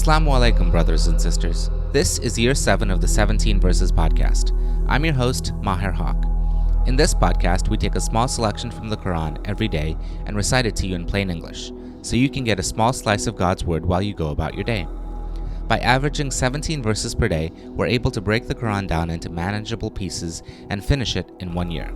As-salaam, wa-alaikum, brothers and sisters. This is Year 7 of the 17 Verses podcast. I'm your host, Maher Haq. In this podcast, we take a small selection from the Quran every day and recite it to you in plain English, so you can get a small slice of God's Word while you go about your day. By averaging 17 verses per day, we're able to break the Quran down into manageable pieces and finish it in 1 year.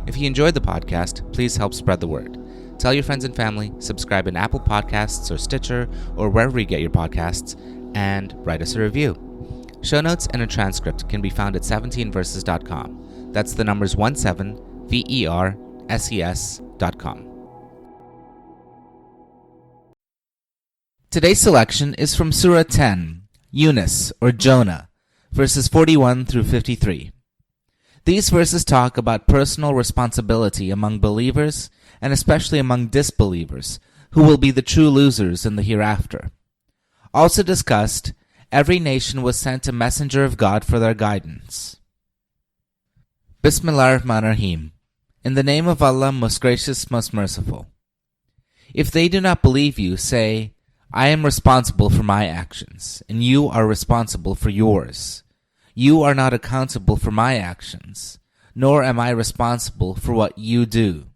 If you enjoyed the podcast, please help spread the word. Tell your friends and family, subscribe in Apple Podcasts or Stitcher or wherever you get your podcasts, and write us a review. Show notes and a transcript can be found at 17verses.com. That's the numbers 17verses.com. Today's selection is from Surah 10, Yûnus or Jonah, verses 41 through 53. These verses talk about personal responsibility among believers and especially among disbelievers, who will be the true losers in the hereafter. Also discussed, every nation was sent a messenger of God for their guidance. Bismillahirrahmanirrahim. In the name of Allah, most gracious, most merciful. If they do not believe you, say, I am responsible for my actions, and you are responsible for yours. You are not accountable for my actions, nor am I responsible for what you do.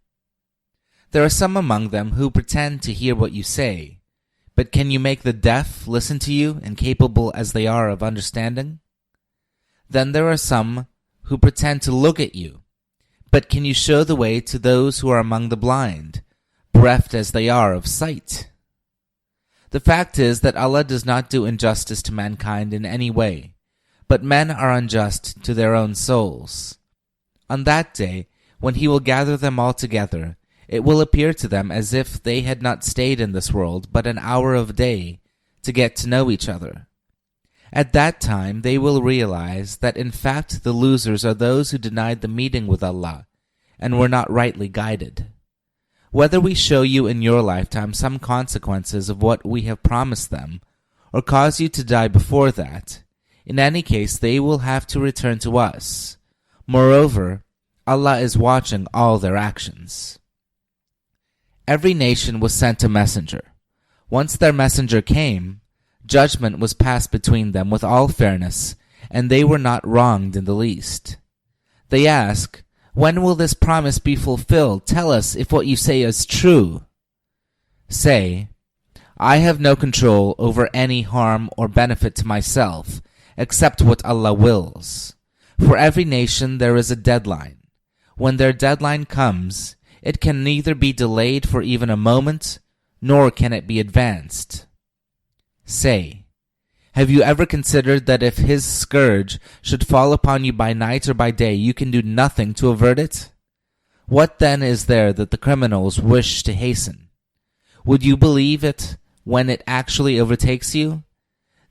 There are some among them who pretend to hear what you say, but can you make the deaf listen to you, incapable as they are of understanding? Then there are some who pretend to look at you, but can you show the way to those who are among the blind, bereft as they are of sight? The fact is that Allah does not do injustice to mankind in any way, but men are unjust to their own souls. On that day, when He will gather them all together, it will appear to them as if they had not stayed in this world but an hour of day to get to know each other. At that time, they will realize that in fact the losers are those who denied the meeting with Allah and were not rightly guided. Whether we show you in your lifetime some consequences of what we have promised them, or cause you to die before that, in any case they will have to return to us. Moreover, Allah is watching all their actions. Every nation was sent a messenger. Once their messenger came, judgment was passed between them with all fairness, and they were not wronged in the least. They ask, when will this promise be fulfilled? Tell us if what you say is true. Say, I have no control over any harm or benefit to myself, except what Allah wills. For every nation there is a deadline. When their deadline comes, it can neither be delayed for even a moment, nor can it be advanced. Say, have you ever considered that if His scourge should fall upon you by night or by day, you can do nothing to avert it? What then is there that the criminals wish to hasten? Would you believe it when it actually overtakes you?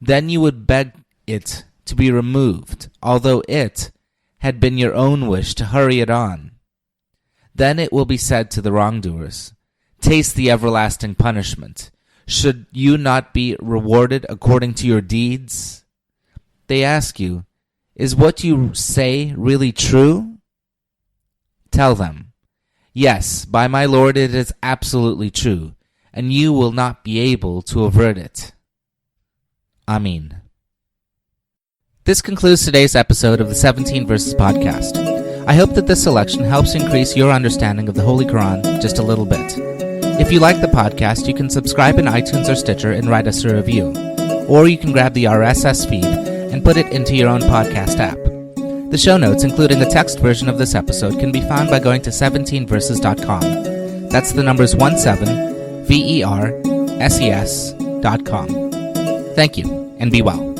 Then you would beg it to be removed, although it had been your own wish to hurry it on. Then it will be said to the wrongdoers, taste the everlasting punishment. Should you not be rewarded according to your deeds? They ask you, is what you say really true? Tell them, yes, by my Lord it is absolutely true, and you will not be able to avert it. Ameen. This concludes today's episode of the 17 Verses podcast. I hope that this selection helps increase your understanding of the Holy Quran just a little bit. If you like the podcast, you can subscribe in iTunes or Stitcher and write us a review. Or you can grab the RSS feed and put it into your own podcast app. The show notes, including a text version of this episode, can be found by going to 17verses.com. That's the numbers 17verses.com. Thank you, and be well.